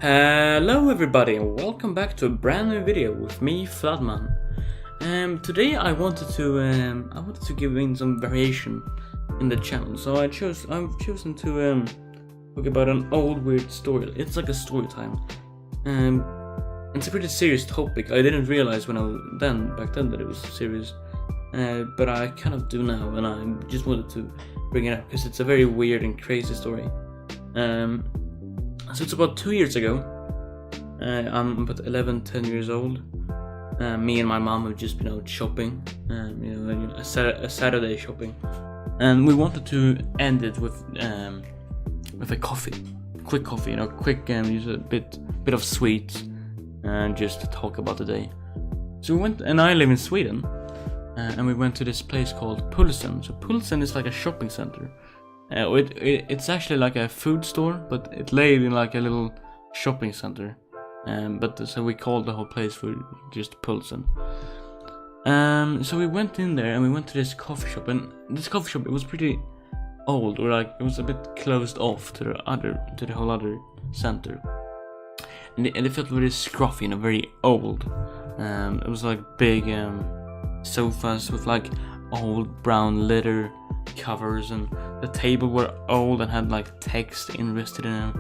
Hello everybody and welcome back to a brand new video with me, Floodman. Today I wanted to give in some variation in the channel, so I've chosen to talk about an old weird story. It's like a story time. It's a pretty serious topic. I didn't realize back then that it was serious, but I kind of do now, and I just wanted to bring it up because it's a very weird and crazy story. So it's about 2 years ago. I'm about 10 years old. Me and my mom have just been out shopping, a Saturday shopping, and we wanted to end it with a quick coffee, use a bit of sweets, and just to talk about the day. So we went, and I live in Sweden, and we went to this place called Pulsen. So Pulsen is like a shopping center. It's actually like a food store, but it lay in like a little shopping center. So we called the whole place for just Pulsen. So we went in there and we went to this coffee shop, and this coffee shop, it was pretty old, or like it was a bit closed off to the whole other center, and it felt very scruffy and very old. It was like big sofas with like old brown leather covers, and the table were old and had like text invested in them.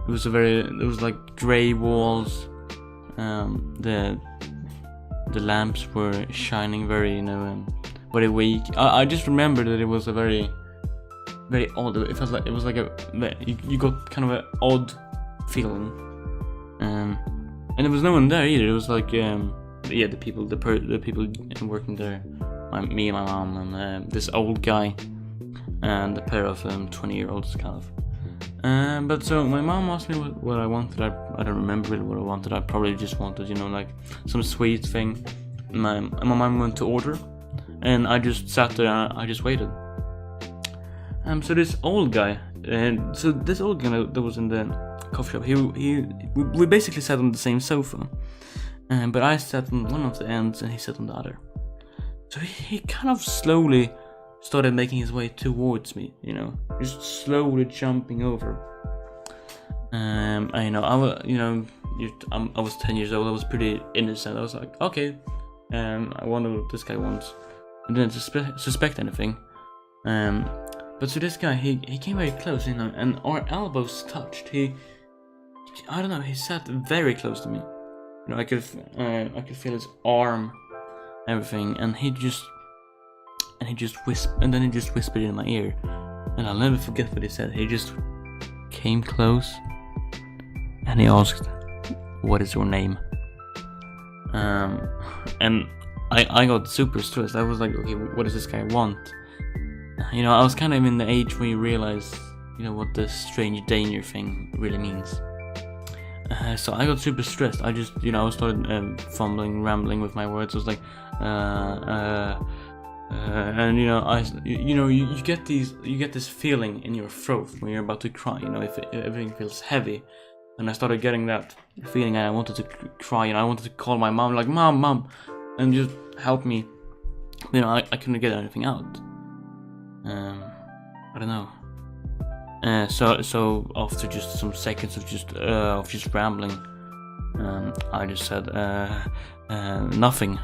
It was like grey walls. The lamps were shining very, very weak. I just remember that it was a very, very odd. It felt like it was like you got kind of an odd feeling. And there was no one there either. It was like the people working there. Me and my mom and this old guy and a pair of 20-year-olds kind of. But so my mom asked me what I wanted. I don't remember really what I wanted. I probably just wanted, like some sweet thing. My mom went to order, and I just sat there and I just waited. So this old guy, that was in the coffee shop, we basically sat on the same sofa, but I sat on one of the ends and he sat on the other. So he kind of slowly started making his way towards me, just slowly jumping over. I was 10 years old. I was pretty innocent. I was like, okay, I wonder what this guy wants. I didn't suspect anything. But so this guy, he came very close, and our elbows touched. He sat very close to me. I could feel his arm, everything, and he just whispered in my ear, and I'll never forget what he said. He just came close and he asked, "What is your name?" And I got super stressed. I was like, okay, what does this guy want? I was kind of in the age where you realize, what the strange danger thing really means. So I got super stressed. I just, I started fumbling, rambling with my words. I was like, and you get this feeling in your throat when you're about to cry. If everything feels heavy, and I started getting that feeling. And I wanted to cry, and I wanted to call my mom, like mom, and just help me. I couldn't get anything out. I don't know. So after just some seconds of just rambling, I just said nothing.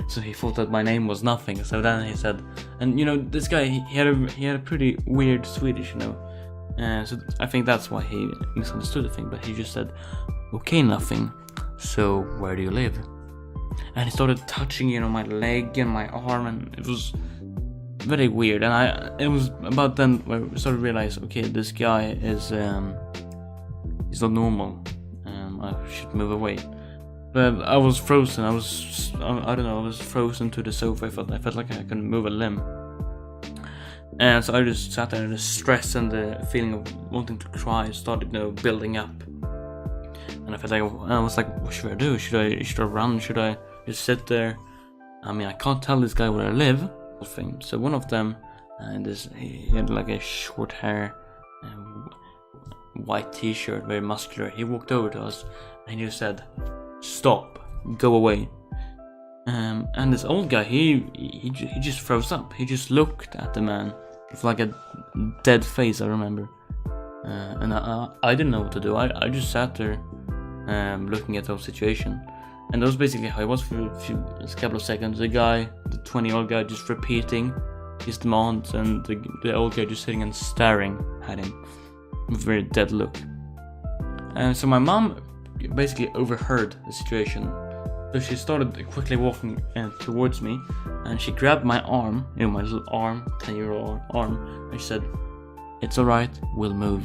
So he thought that my name was nothing. So then he said, and this guy, he had a pretty weird Swedish, so I think that's why he misunderstood the thing. But he just said, "Okay, nothing. So where do you live?" And he started touching, my leg and my arm, and it was very weird. And it was about then where we started to realize, okay, this guy is he's not normal. I should move away. But I was frozen. I was frozen to the sofa. I felt like I couldn't move a limb. And so I just sat there, and the stress and the feeling of wanting to cry started, building up. And I was like, what should I do? Should I run? Should I just sit there? I can't tell this guy where I live. So one of them, he had like a short hair, white t-shirt, very muscular. He walked over to us and he just said, "Stop, go away." And this old guy, he just froze up. He just looked at the man with like a dead face, I remember. and I didn't know what to do. I just sat there looking at the whole situation, and that was basically how it was for a couple of seconds. The 20-year-old guy, just repeating his demands, and the old guy just sitting and staring at him with a very dead look. And so my mom basically overheard the situation. So she started quickly walking towards me, and she grabbed my arm, my little arm, 10-year-old arm, and she said, "It's alright, we'll move."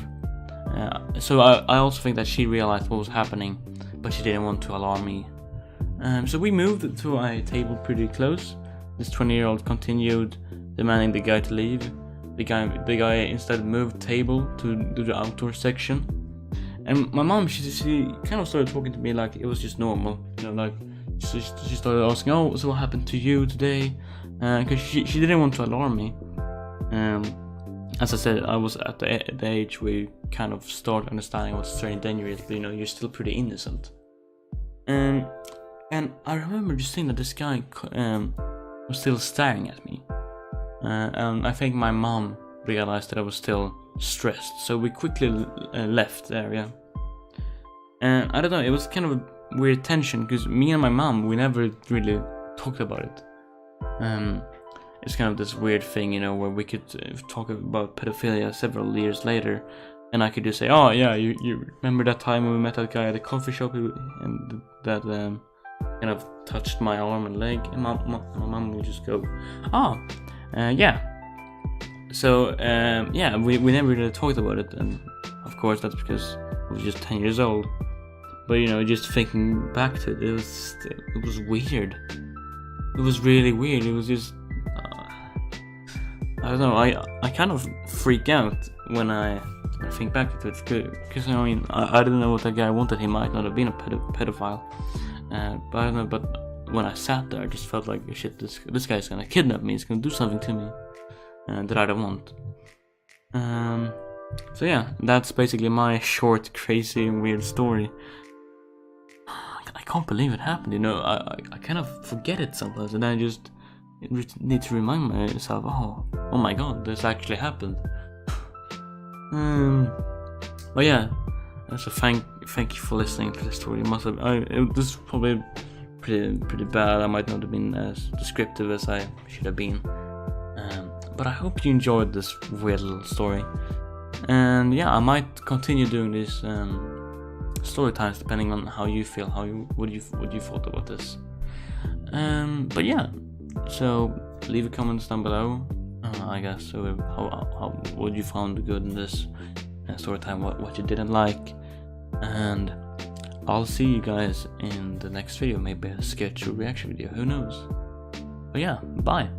So I also think that she realized what was happening, but she didn't want to alarm me. So we moved to a table pretty close. This 20-year-old continued demanding the guy to leave. The guy instead moved table to the outdoor section. And my mom, she kind of started talking to me like it was just normal, like she started asking, "Oh, so what happened to you today?" Because she didn't want to alarm me. As I said, I was at the age where you kind of start understanding what's very dangerous, but you're still pretty innocent. And I remember just seeing that this guy was still staring at me. And I think my mom realized that I was still stressed, so we quickly left the area. And I don't know, it was kind of a weird tension, because me and my mom, we never really talked about it. It's kind of this weird thing, where we could talk about pedophilia several years later, and I could just say, "Oh yeah, you remember that time when we met that guy at the coffee shop and that kind of touched my arm and leg?" And my mom would just go, "Oh, yeah." So yeah, we never really talked about it, and of course that's because I was just 10 years old. But just thinking back to it, it was weird. It was really weird. It was just I don't know. I kind of freak out when I think back to it, because I didn't know what that guy wanted. He might not have been a pedophile, but I don't know. But when I sat there, I just felt like, shit, this guy's gonna kidnap me. He's gonna do something to me that I don't want. So yeah, that's basically my short, crazy, and weird story. I can't believe it happened. I kind of forget it sometimes, and I just need to remind myself, oh my god, this actually happened. But yeah, so thank you for listening to the story. This is probably pretty bad. I might not have been as descriptive as I should have been. But I hope you enjoyed this weird little story. And yeah, I might continue doing these story times depending on how you feel, what you thought about this. But yeah, so leave a comments down below. I guess, so how what you found good in this story time, what you didn't like, and I'll see you guys in the next video. Maybe a sketch or reaction video, who knows. But yeah, bye.